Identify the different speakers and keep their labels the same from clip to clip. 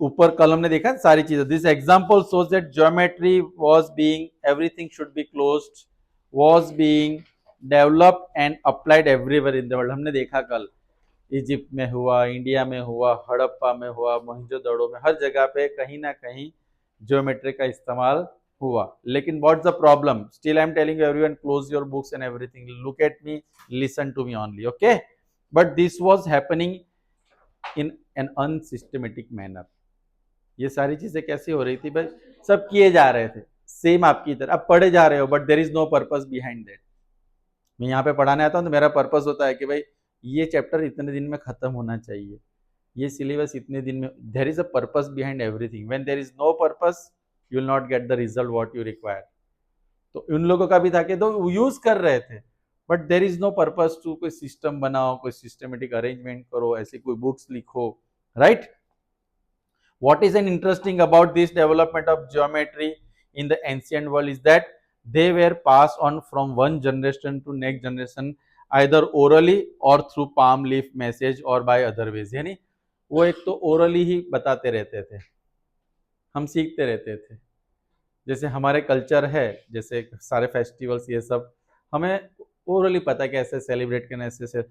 Speaker 1: ऊपर कॉलम ने देखा सारी चीजें। This example shows that geometry was being everything should be closed was being developed and applied everywhere in the world. हमने देखा कल इजिप्ट में हुआ, इंडिया में हुआ, हड़प्पा में हुआ, मोहनजोदड़ो में, हर जगह पे कहीं ना कहीं ज्योमेट्री का इस्तेमाल हुआ। लेकिन what's the problem? Still I am telling you everyone close your books and everything, look at me, listen to me only, okay? But this was happening in an unsystematic manner. ये सारी चीजें कैसे हो रही थी भाई? सब किए जा रहे थे सेम आपकी तरह। अब पढ़े जा रहे हो but there is no purpose behind that. मैं यहाँ पे पढ़ाने आता हूँ तो मेरा पर्पस होता है कि भाई ये चैप्टर इतने दिन में खत्म होना चाहिए, ये सिलेबस इतने दिन में। There is a purpose behind everything. When there is no purpose you will not get the result what you require. तो उन लोगों का भी था कि तो यूज कर रहे थे but there is no purpose to कोई सिस्टम बनाओ, कोई सिस्टमेटिक अरेंजमेंट करो, ऐसी कोई बुक्स लिखो, right? What is an interesting about this development of geometry in the ancient world is that they were passed on from one generation to next generation either orally or through palm leaf message or by other ways। यानी वो एक तो orally ही बताते रहते थे, हम सीखते रहते थे। जैसे हमारे कल्चर है, जैसे सारे फेस्टिवल्स ये सब हमें ओरली पता है कैसे सेलिब्रेट करना, ऐसे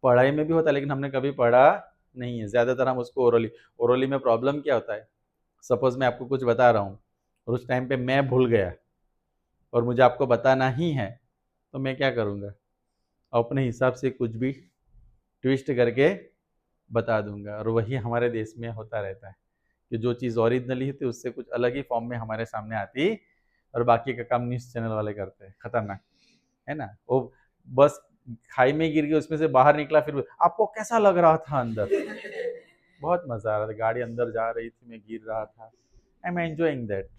Speaker 1: पढ़ाई में भी होता है लेकिन हमने कभी पढ़ा नहीं है, ज्यादातर हम उसको ओरली। ओरली में प्रॉब्लम क्या होता है? सपोज मैं आपको कुछ बता रहा हूँ और उस टाइम पे मैं भूल गया और मुझे आपको बताना ही है, तो मैं क्या करूँगा? अपने हिसाब से कुछ भी ट्विस्ट करके बता दूंगा। और वही हमारे देश में होता रहता है कि जो चीज़ ओरिजिनली थी उससे कुछ अलग ही फॉर्म में हमारे सामने आती और बाकी का काम न्यूज़ चैनल वाले करते हैं। खतरनाक है ना? वो बस खाई में गिर गया, उसमें से बाहर निकला, फिर आपको कैसा लग रहा था अंदर? बहुत मजा आ रहा था, गाड़ी अंदर जा रही थी, मैं गिर रहा था, आई एम एंजॉइंग दैट।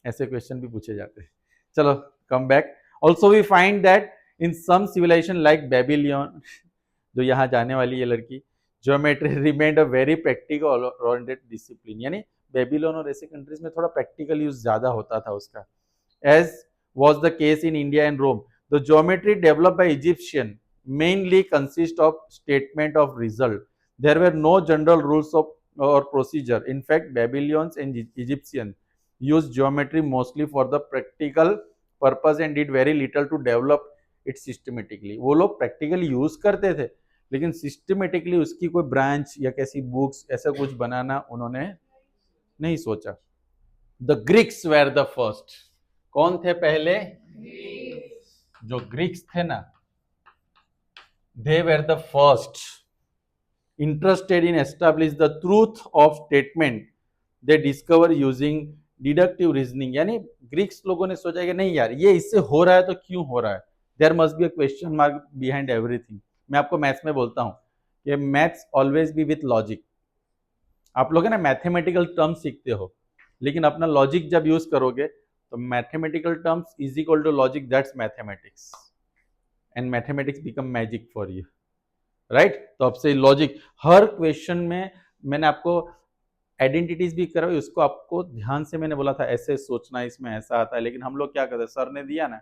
Speaker 1: ऐसे क्वेश्चन भी पूछे जाते हैं। चलो come back. Also we find that in some civilization like Babylon, जो यहाँ जाने वाली है लड़की, geometry remained a very practical oriented discipline. यानी बेबीलोन और ऐसे कंट्रीज में थोड़ा प्रैक्टिकल यूज ज्यादा होता था उसका। As was the case in India and Rome. The geometry developed by Egyptian mainly consist of statement of result. There were no general rules of or procedure. In fact, Babylonians and Egyptians used geometry mostly for the practical purpose and did very little to develop it systematically. वो लोग practically use करते थे लेकिन systematically उसकी कोई branch या कैसी books ऐसा कुछ बनाना उन्होंने नहीं सोचा। The Greeks were the first. कौन थे पहले? जो ग्रीक्स थे ना, they were the first interested in establish the truth of statement they discover using deductive reasoning। यानी ग्रीक्स लोगों ने सोचा कि नहीं यार ये इससे हो रहा है तो क्यों हो रहा है, there must be a question mark behind everything. मैं आपको मैथ्स में बोलता हूँ कि maths always be with logic. आप लोग है ना मैथमेटिकल टर्म्स सीखते हो लेकिन अपना लॉजिक जब यूज करोगे तो mathematical terms is equal to logic, that's mathematics and mathematics become magic for you, right? तो अब से लॉजिक हर क्वेश्चन में, मैंने आपको आइडेंटिटीज भी कराई, उसको आपको ध्यान से मैंने बोला था ऐसे सोचना, इसमें ऐसा आता है, लेकिन हम लोग क्या करते हैं, सर ने दिया ना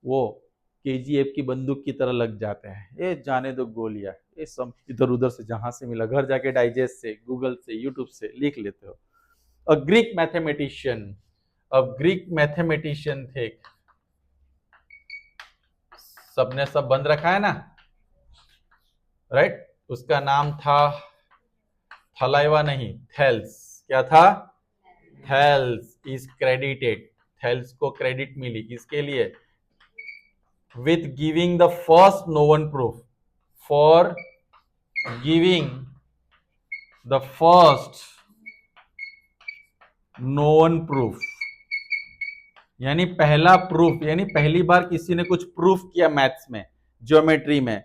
Speaker 1: वो केजीएफ की बंदूक की तरह लग जाते हैं, ये जाने दो गोलियां, ये सब इधर उधर से जहां से मिला घर जाके डाइजेस्ट से, गूगल से, यूट्यूब से लिख लेते हो। अ ग्रीक मैथमेटिशियन, अब ग्रीक मैथमेटिशियन थे, सबने सब बंद रखा है ना, राइट? उसका नाम था थलाइवा नहीं, थेल्स। क्या था? थेल्स इज क्रेडिटेड, थेल्स को क्रेडिट मिली किसके लिए? With giving the first known proof, for giving the first known proof. यानी पहला प्रूफ, यानी पहली बार किसी ने कुछ प्रूफ किया मैथ्स में, ज्योमेट्री में,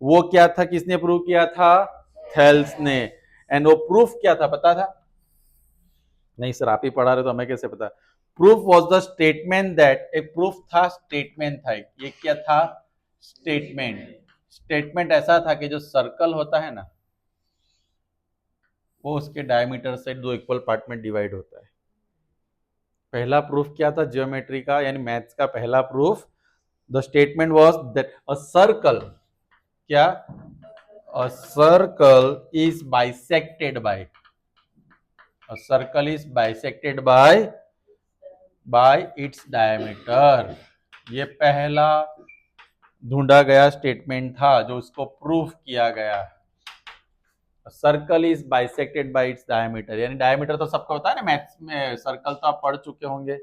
Speaker 1: वो क्या था? किसने प्रूफ किया था? थेल्स ने। एंड वो प्रूफ क्या था पता था? नहीं सर आप ही पढ़ा रहे तो हमें कैसे पता? Proof was the statement that, एक प्रूफ था, स्टेटमेंट था, ये क्या था? स्टेटमेंट। स्टेटमेंट ऐसा था कि जो सर्कल होता है ना वो उसके डायमीटर से दो इक्वल पार्ट में डिवाइड होता है। पहला प्रूफ क्या था ज्योमेट्री का, यानी मैथ्स का पहला proof? The statement was that a circle, क्या? A circle is bisected by. A circle is bisected by its diameter. ये पहला ढूंढा गया स्टेटमेंट था जो उसको प्रूफ किया गया। Circle is bisected by its diameter, यानी डायमीटर तो सबको होता है ना मैथ्स में, सर्कल तो आप पढ़ चुके होंगे,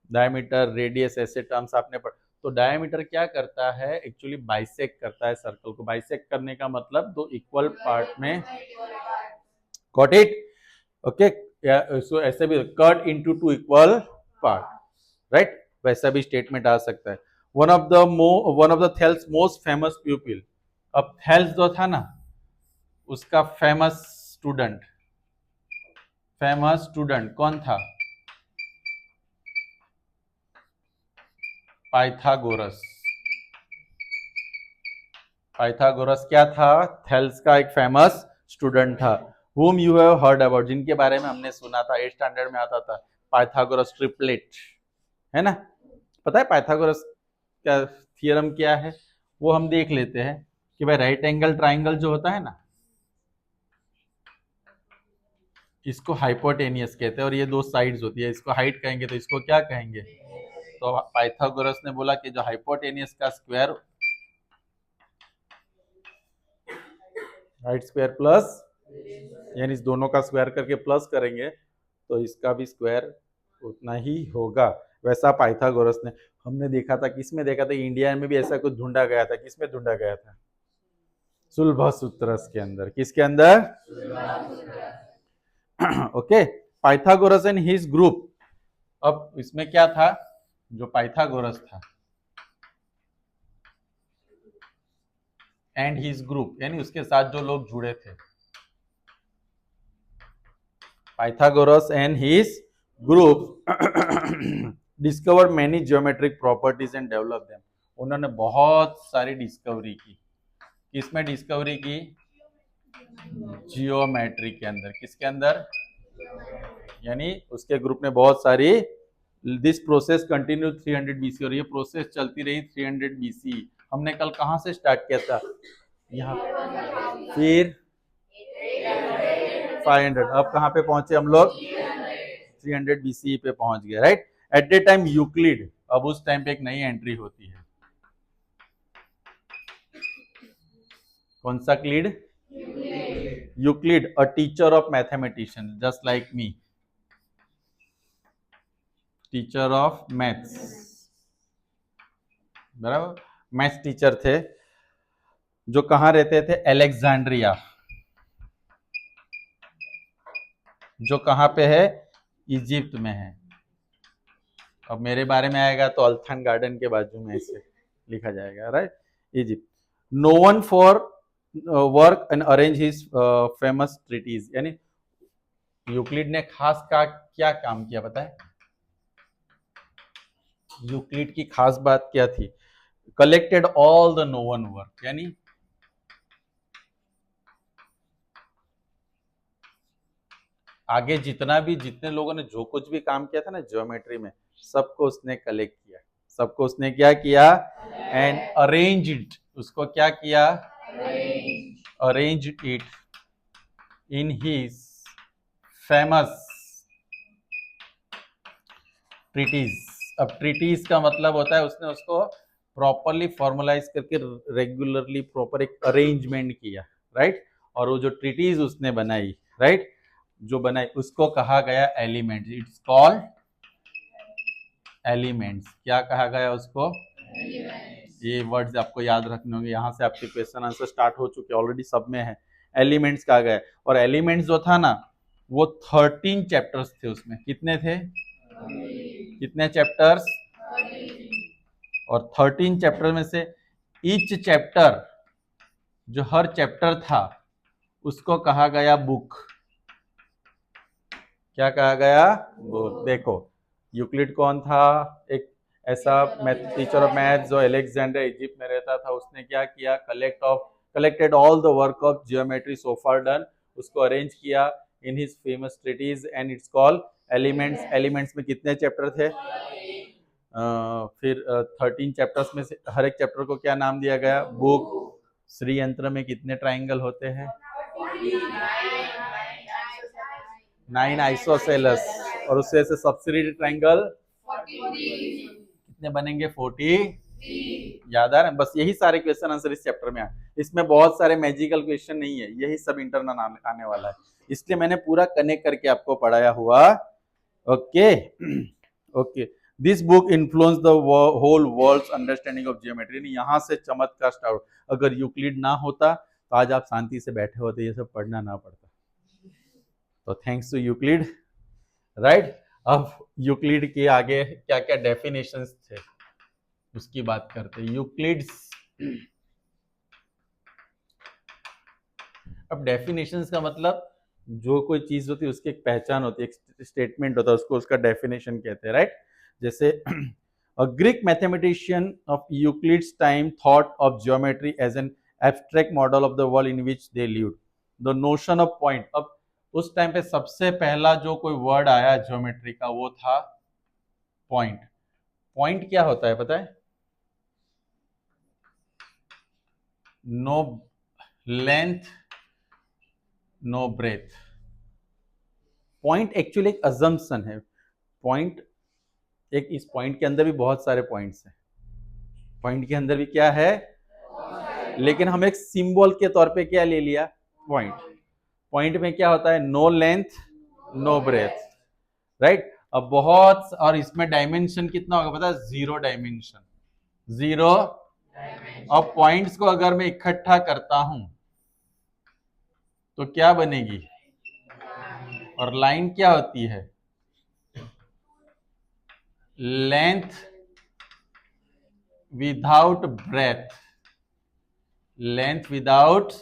Speaker 1: डायमीटर रेडियस ऐसे टर्म्स आपने पढ़। तो डायमीटर क्या करता है, एक्चुअली बाइसेक्ट करता है सर्कल को। बाइसेक्ट करने का मतलब दो इक्वल पार्ट में, गॉट इट, ओके, सो ऐसे भी cut into two equal part, right, वैसा भी स्टेटमेंट आ सकता है। One of the Thales most famous प्यूपिल, अब थेल्स जो था ना उसका फेमस स्टूडेंट कौन था, पाइथागोरस। पाइथागोरस क्या था, थेल्स का एक फेमस स्टूडेंट था। whom you have heard about, जिनके बारे में हमने सुना था, 8th स्टैंडर्ड में आता था, पाइथागोरस ट्रिपलेट, है ना। पता है पाइथागोरस का थ्योरम क्या है, वो हम देख लेते हैं कि भाई राइट एंगल ट्राइंगल जो होता है ना, इसको हाइपोटेनियस कहते हैं, और ये दो साइड्स होती है, इसको हाइट कहेंगे तो इसको क्या कहेंगे। तो पाइथागोरस ने बोला कि जो हाइपोटेनियस का स्क्वायर, हाइट स्क्वायर प्लस, यानी इस दोनों का स्क्वायर करके प्लस करेंगे तो इसका भी स्क्वायर उतना ही होगा। वैसा पाइथागोरस ने, हमने देखा था, किसमें देखा था, इंडिया में भी ऐसा कुछ ढूंढा गया था। किसमें ढूंढा गया था, सुलभसूत्रस के अंदर। किसके अंदर, okay, Pythagoras and his group. अब इसमें क्या था, जो पाइथागोरस था एंड हिज ग्रुप, यानी उसके साथ जो लोग जुड़े थे, Pythagoras and his group discover many geometric properties and develop them. उन्होंने बहुत सारी डिस्कवरी की। किसमें डिस्कवरी की, जियोमेट्री के अंदर। किसके अंदर, यानी उसके ग्रुप ने बहुत सारी। दिस प्रोसेस कंटिन्यू 300 बीसी, और ये प्रोसेस चलती रही 300 बीसी। हमने कल कहां से स्टार्ट किया था, यहाँ, फिर 500, अब कहां पे पहुंचे हम लोग, 300 बीसी पे पहुंच गए, right. At the time Euclid, अब उस टाइम पे एक नई एंट्री होती है, कौन सा क्लीड, Euclid, a teacher of mathematician just like me, teacher of maths, बराबर, मैथ्स टीचर थे, जो कहां रहते थे, अलेक्जेंड्रिया, जो कहां पे है, इजिप्ट में है। अब मेरे बारे में आएगा तो अल्थन गार्डन के बाजू में ऐसे लिखा जाएगा, right, Egypt. No one for work and arrange his famous treatise, यानी यूक्लिड ने खास का क्या काम किया पता है, यूक्लिड की खास बात क्या थी, collected all the known work, यानी आगे जितने लोगों ने जो कुछ भी काम किया था ना ज्योमेट्री में, सबको उसने कलेक्ट किया, सबको उसने क्या किया, एंड अरेंज इट, उसको क्या किया, arrange it in his famous treatise. अब ट्रीटीज का मतलब होता है उसने उसको प्रॉपरली फॉर्मलाइज करके रेगुलरली प्रॉपर एक अरेंजमेंट किया, राइट। और वो जो ट्रीटीज उसने बनाई, राइट, जो बनाई उसको कहा गया एलिमेंट्स, इट्स कॉल्ड एलिमेंट्स। क्या कहा गया उसको, ये वर्ड्स आपको याद रखने होंगे, यहाँ से आपके क्वेश्चन आंसर स्टार्ट हो चुके ऑलरेडी, सब में है, एलिमेंट्स कहा गया। और एलिमेंट्स जो था ना वो 13 चैप्टर्स थे उसमें। कितने थे, कितने चैप्टर्स, और 13 चैप्टर में से ईच चैप्टर, जो हर चैप्टर था उसको कहा गया बुक। क्या कहा गया, बुक। देखो यूक्लिड कौन था, एक ऐसा टीचर ऑफ मैथ्स जो अलेक्जेंडर इजिप्ट में रहता था। उसने क्या किया, collected all the work of geometry so far done, उसको अरेंज किया in his famous treatise and it's called elements. Elements में कितने चैप्टर थे, फिर 13 चैप्टर्स में से हर एक चैप्टर को क्या नाम दिया गया, बुक। श्री यंत्र में कितने ट्राइंगल होते हैं? 9 आइसोसेलस। और उससे से सब्सिडी ट्राइंगल कितने बनेंगे? 40। याद आ रहा है? बस यही सारे क्वेश्चन आंसर इस चैप्टर में आए। इसमें बहुत सारे मैजिकल क्वेश्चन नहीं है, यही सब इंटरनल आने वाला है, इसलिए मैंने पूरा कनेक्ट करके आपको पढ़ाया हुआ। Okay okay, this book influence the whole world's understanding of geometry. यहाँ से चमत्कार स्टार्ट। अगर यूक्लिड ना होता तो आज आप शांति से बैठे होते, ये सब पढ़ना ना पड़ता। तो थैंक्स टू यूक्लिड, राइट। अब यूक्लिड के आगे क्या क्या डेफिनेशंस थे उसकी बात करते हैं। यूक्लिड्स, अब डेफिनेशंस का मतलब जो कोई चीज होती है उसकी एक पहचान होती है, एक स्टेटमेंट होता है, उसको उसका डेफिनेशन कहते हैं, राइट। जैसे a Greek mathematician of Euclid's time thought of geometry as an abstract model of the world in which they lived. The notion of point. अब उस टाइम पे सबसे पहला जो कोई वर्ड आया ज्योमेट्री का वो था पॉइंट। पॉइंट क्या होता है पता है? No length no breadth. Point actually एक अजम्पशन है। पॉइंट एक, इस पॉइंट के अंदर भी बहुत सारे पॉइंट्स हैं, पॉइंट के अंदर भी क्या है, लेकिन हम एक सिंबल के तौर पे क्या ले लिया? पॉइंट। पॉइंट में क्या होता है? No length no breadth, right. अब बहुत, और इसमें डायमेंशन कितना होगा पता है? 0 डायमेंशन, 0। अब पॉइंट्स को अगर मैं इकट्ठा करता हूं तो क्या बनेगी? और लाइन क्या होती है? Length without breadth. Length without,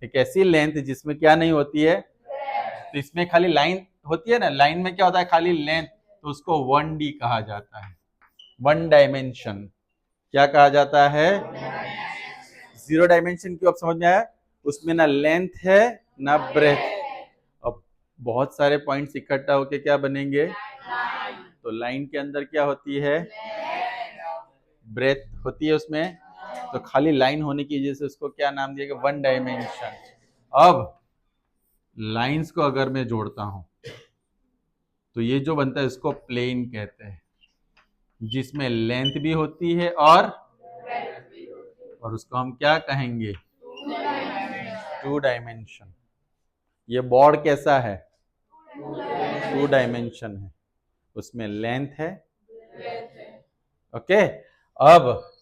Speaker 1: एक ऐसी लेंथ जिसमें क्या नहीं होती है? तो इसमें खाली लाइन होती है ना, लाइन में क्या होता है? खाली लेंथ, तो उसको 1D कहा जाता है, 1 डायमेंशन। क्या कहा जाता है? 0 डायमेंशन क्यों? अब समझ में आया? उसमें ना लेंथ है ना ब्रेथ। अब बहुत सारे पॉइंट्स इकट्ठा होके क्या बनेंगे? तो लाइन के अंदर क्या होती है? ब्रेथ होती है उसमें, तो खाली लाइन होने की वजह से उसको क्या नाम दिया गया? 1 डायमेंशन। अब लाइंस को अगर मैं जोड़ता हूं तो ये जो बनता है इसको प्लेन कहते हैं, जिसमें लेंथ भी होती है और उसको हम क्या कहेंगे? 2 डायमेंशन। ये बोर्ड कैसा है? 2 डायमेंशन है, उसमें लेंथ है, ओके। अब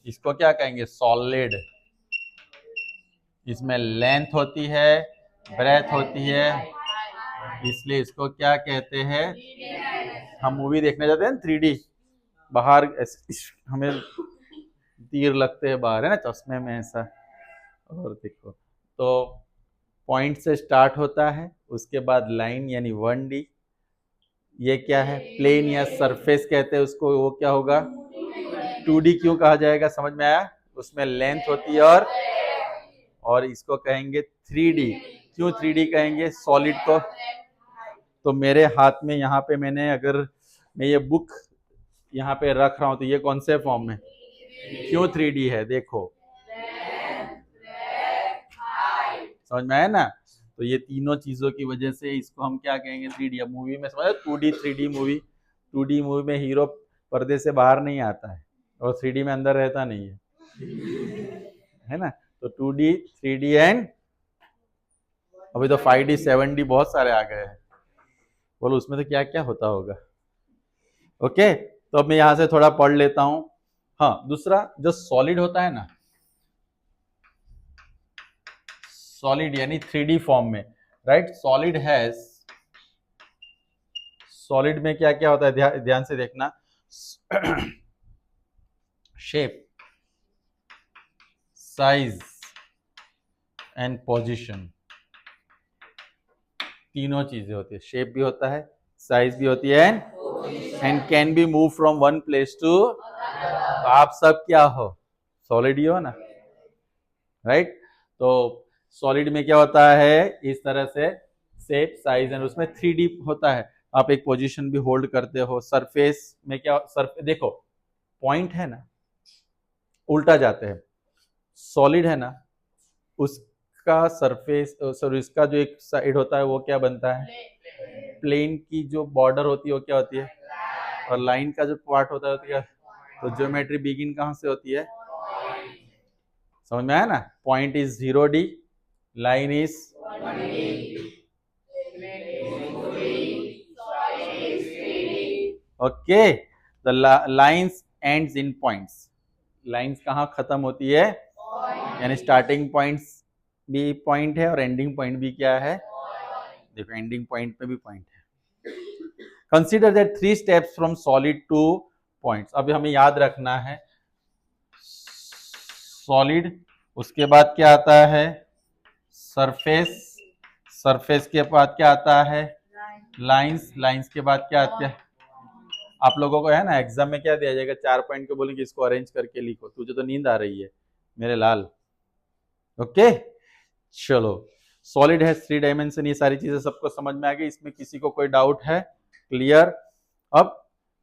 Speaker 1: इसको क्या कहेंगे? सॉलिड। इसमें लेंथ होती है, ब्रेथ होती है, इसलिए इसको क्या कहते हैं? हम मूवी देखने जाते हैं 3D, बाहर हमें तीर लगते हैं बाहर, है ना, चश्मे में ऐसा। और देखो, तो पॉइंट से स्टार्ट होता है, उसके बाद लाइन यानी 1D। ये क्या है? प्लेन या सरफेस कहते हैं उसको, वो क्या होगा? 2D क्यों कहा जाएगा? समझ में आया? उसमें लेंथ होती है और इसको कहेंगे 3D। क्यों 3D कहेंगे सॉलिड को? तो मेरे हाथ में यहाँ पे मैंने, अगर मैं ये बुक यहाँ पे रख रहा हूं तो ये कौन से फॉर्म में? क्यों 3D है? देखो, समझ में आया ना? तो ये तीनों चीजों की वजह से इसको हम क्या कहेंगे? 3D। अब मूवी में समझ, 2D 3D movie, 2D movie में हीरो पर्दे से बाहर नहीं आता है और 3D में अंदर रहता नहीं है ना? तो 2D 3D एंड अभी तो 5D 7D बहुत सारे आ गए हैं। बोलो उसमें तो क्या क्या होता होगा। ओके, तो अब मैं यहां से थोड़ा पढ़ लेता हूं। हाँ, दूसरा जो सॉलिड होता है ना, सॉलिड यानी 3D फॉर्म में, राइट। सॉलिड हैज, सॉलिड में क्या क्या होता है? ध्यान से देखना। शेप, साइज एंड पोजीशन, तीनों चीजें होती है। शेप भी होता है, साइज भी होती है, and can be move from one place to. तो आप सब क्या हो? सॉलिड ही हो ना, राइट। तो सॉलिड में क्या होता है, इस तरह से शेप, साइज एंड उसमें 3D होता है, आप एक पोजीशन भी होल्ड करते हो। सरफेस में क्या, देखो पॉइंट है ना, उल्टा जाते हैं, सॉलिड है ना, उसका सरफेस सॉरी इसका जो एक साइड होता है वो क्या बनता है, प्लेन की जो बॉर्डर होती है वो क्या होती है, और लाइन का जो पार्ट होता है वो क्या, तो ज्योमेट्री बिगिन कहाँ से होती है, समझ में आया ना, point is 0D, line is okay, the lines ends in points, lines कहाँ खत्म होती है, यानी स्टार्टिंग पॉइंट्स भी पॉइंट है और एंडिंग पॉइंट भी क्या है, देखो एंडिंग पॉइंट पे भी पॉइंट है। Consider that 3 steps from solid to points, अभी हमें याद रखना है सॉलिड, उसके बाद क्या आता है सरफेस, सरफेस के बाद क्या आता है लाइंस, लाइंस के बाद क्या आता है, आप लोगों को है ना एग्जाम में क्या दिया जाएगा, 4 पॉइंट को बोलेंगे इसको अरेंज करके लिखो, तुझे तो नींद आ रही है मेरे लाल, ओके चलो। सॉलिड है 3 डायमेंशन, ये सारी चीजें सबको समझ में आ गई, इसमें किसी को कोई डाउट है, क्लियर। अब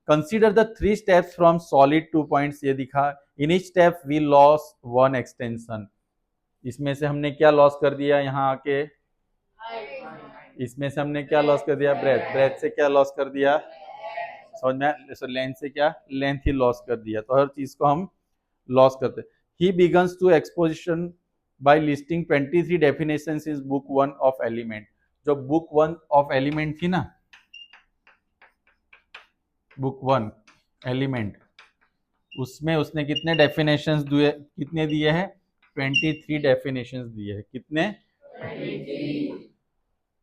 Speaker 1: consider the 3 steps from solid to points, ये दिखा, in each step we loss 1 extension, इसमें से हमने क्या लॉस कर दिया यहाँ आके, इसमें से हमने क्या लॉस कर दिया, ब्रेथ, ब्रेथ से क्या लॉस कर दिया, समझ में, लेंथ से क्या, लेंथ ही लॉस कर दिया, तो हर चीज को हम लॉस करते। He begins to exposition by listing 23 definitions is book 1 of element, जो बुक 1 ऑफ एलिमेंट थी ना, बुक 1 एलिमेंट, उसमें उसने कितने डेफिनेशंस दिए, कितने दिए हैं 23 डेफिनेशंस दिए हैं, कितने 23।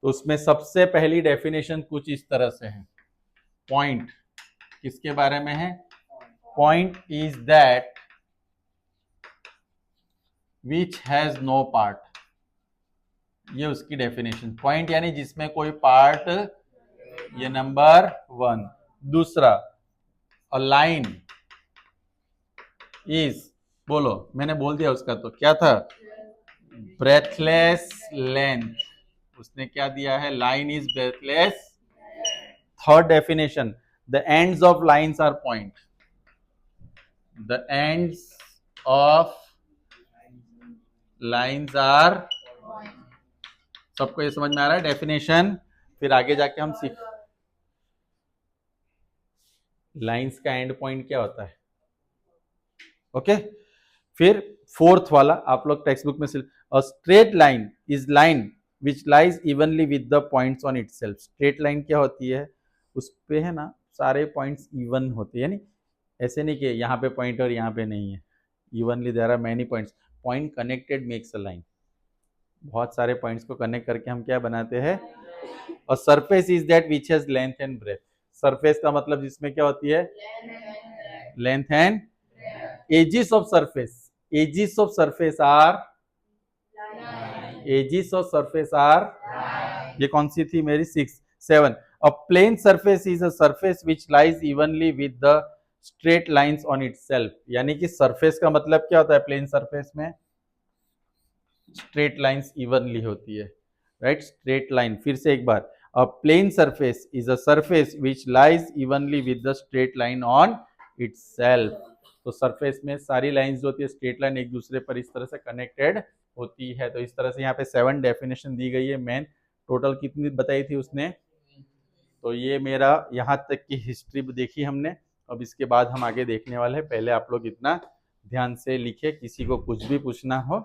Speaker 1: तो उसमें सबसे पहली डेफिनेशन कुछ इस तरह से है, पॉइंट किसके बारे में है, point is that which has no part, ये उसकी डेफिनेशन, पॉइंट यानी जिसमें कोई पार्ट, ये नंबर 1। दूसरा, अ लाइन इज, बोलो मैंने बोल दिया उसका तो क्या था, ब्रेथलेस लेंथ, उसने क्या दिया है, line is breathless. Third definition, the ends of lines are point, the ends of lines are, सबको ये समझ में आ रहा है डेफिनेशन, फिर आगे जाके हम सीख, लाइंस का एंड पॉइंट क्या होता है, ओके। फिर फोर्थ वाला आप लोग टेक्स्ट बुक में, a straight line is line which lies evenly with the points on itself, straight line क्या होती है, उस पे है ना सारे पॉइंट्स इवन होते हैं, यानी ऐसे नहीं कि यहाँ पे पॉइंट और यहाँ पे नहीं है, evenly there are many points, point connected makes a line, बहुत सारे पॉइंट्स को कनेक्ट करके हम क्या बनाते हैं, और surface is that which has length and breadth, surface का मतलब जिसमें क्या होती है, length and, edges of surface, edges of surface are, edges of surface are, ये कौन सी थी मेरी 6 7, a plane surface is a surface which lies evenly with the straight lines on itself, यानी कि सरफेस का मतलब क्या होता है, प्लेन सरफेस में स्ट्रेट लाइंस इवनली होती है, राइट, स्ट्रेट लाइन, फिर से एक बार, a plane surface is a surface which lies evenly with the straight line on itself, तो सरफेस में सारी लाइंस जो होती है स्ट्रेट लाइन एक दूसरे पर इस तरह से कनेक्टेड होती है, तो इस तरह से यहाँ पे 7 डेफिनेशन दी गई है, मेन टोटल कितनी बताई थी उसने, तो ये मेरा यहाँ तक की हिस्ट्री देखी हमने, अब इसके बाद हम आगे देखने वाले हैं, पहले आप लोग इतना ध्यान से लिखे, किसी को कुछ भी पूछना हो